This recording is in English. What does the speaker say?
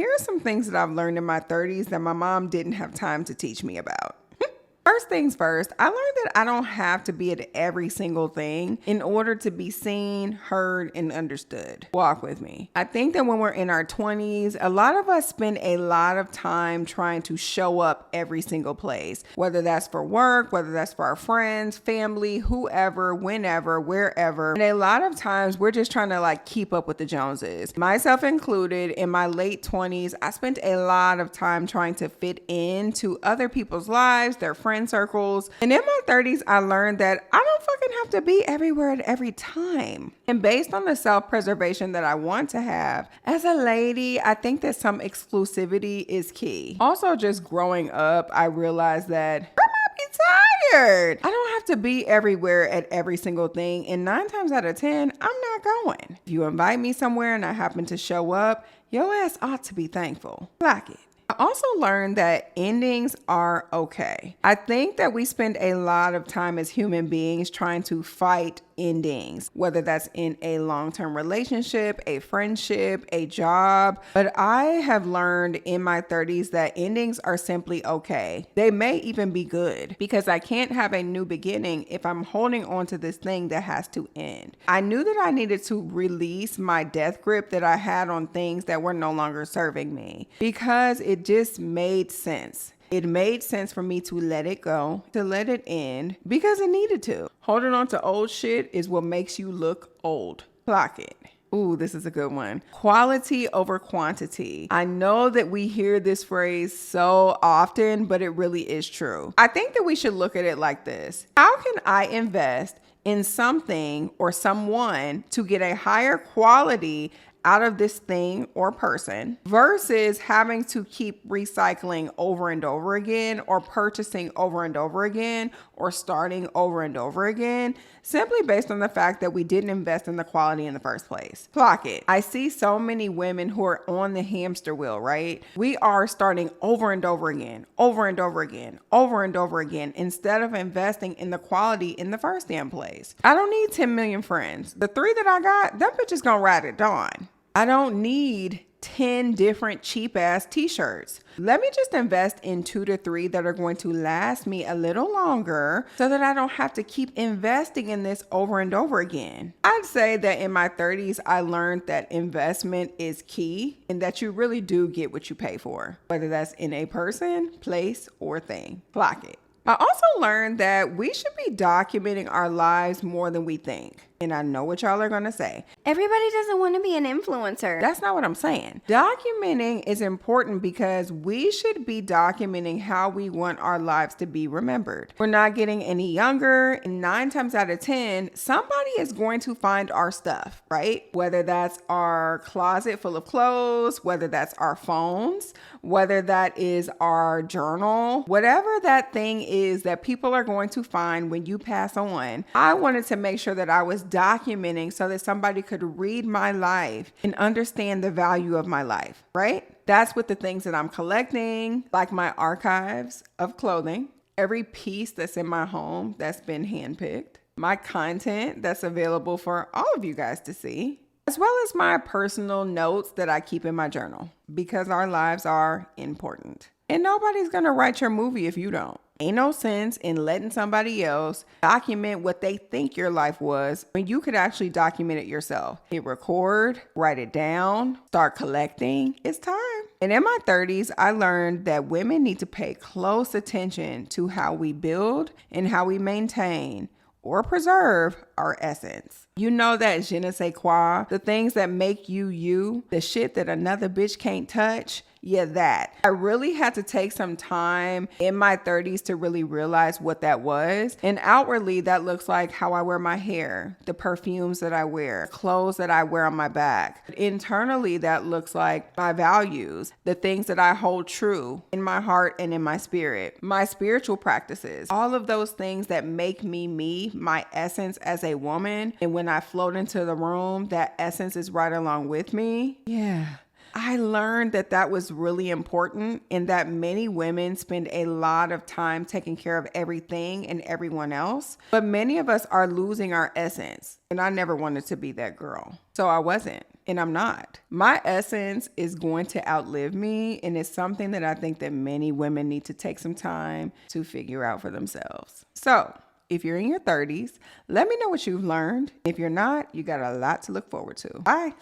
Here are some things that I've learned in my 30s that my mom didn't have time to teach me about. First things first, I learned that I don't have to be at every single thing in order to be seen, heard, and understood. Walk with me. I think that when we're in our 20s, a lot of us spend a lot of time trying to show up every single place, whether that's for work, whether that's for our friends, family, whoever, whenever, wherever. And a lot of times we're just trying to keep up with the Joneses. Myself included, in my late 20s, I spent a lot of time trying to fit into other people's lives, their friend circles. And in my 30s, I learned that I don't fucking have to be everywhere at every time. And based on the self-preservation that I want to have, as a lady, I think that some exclusivity is key. Also, just growing up, I realized that I might be tired. I don't have to be everywhere at every single thing. And 9 times out of 10, I'm not going. If you invite me somewhere and I happen to show up, your ass ought to be thankful. Like it. I also learned that endings are okay. I think that we spend a lot of time as human beings trying to fight endings, whether that's in a long-term relationship, a friendship, a job. But I have learned in my 30s that endings are simply okay. They may even be good because I can't have a new beginning if I'm holding on to this thing that has to end. I knew that I needed to release my death grip that I had on things that were no longer serving me because it just made sense. It made sense for me to let it go, to let it end, because it needed to. Holding on to old shit is what makes you look old. Clock it. Ooh, this is a good one. Quality over quantity. I know that we hear this phrase so often, but it really is true. I think that we should look at it like this. How can I invest in something or someone to get a higher quality out of this thing or person versus having to keep recycling over and over again or purchasing over and over again or starting over and over again simply based on the fact that we didn't invest in the quality in the first place. Clock it. I see so many women who are on the hamster wheel, right? We are starting over and over again, over and over again, over and over again, instead of investing in the quality in the first damn place. I don't need 10 million friends. The 3 that I got, them bitches gonna ride it on. I don't need 10 different cheap ass t-shirts. Let me just invest in 2 to 3 that are going to last me a little longer so that I don't have to keep investing in this over and over again. I'd say that in my 30s, I learned that investment is key and that you really do get what you pay for, whether that's in a person, place, or thing. Clock it. I also learned that we should be documenting our lives more than we think. And I know what y'all are going to say. Everybody doesn't want to be an influencer. That's not what I'm saying. Documenting is important because we should be documenting how we want our lives to be remembered. We're not getting any younger, and 9 times out of 10, somebody is going to find our stuff, right? Whether that's our closet full of clothes, whether that's our phones, whether that is our journal, whatever that thing is that people are going to find when you pass on. I wanted to make sure that I was documenting so that somebody could read my life and understand the value of my life, right? That's with the things that I'm collecting, like my archives of clothing, every piece that's in my home that's been handpicked, my content that's available for all of you guys to see, as well as my personal notes that I keep in my journal, because our lives are important. And nobody's gonna write your movie if you don't. Ain't no sense in letting somebody else document what they think your life was when you could actually document it yourself. Hit record, write it down, start collecting. It's time. And in my 30s, I learned that women need to pay close attention to how we build and how we maintain or preserve our essence. You know that je ne sais quoi, the things that make you you, the shit that another bitch can't touch. Yeah, that. I really had to take some time in my 30s to really realize what that was. And outwardly, that looks like how I wear my hair, the perfumes that I wear, clothes that I wear on my back. Internally, that looks like my values, the things that I hold true in my heart and in my spirit, my spiritual practices, all of those things that make me me, my essence as a woman. And when I float into the room, that essence is right along with me. Yeah. I learned that that was really important and that many women spend a lot of time taking care of everything and everyone else. But many of us are losing our essence. And I never wanted to be that girl. So I wasn't, and I'm not. My essence is going to outlive me, and it's something that I think that many women need to take some time to figure out for themselves. So if you're in your 30s, let me know what you've learned. If you're not, you got a lot to look forward to. Bye.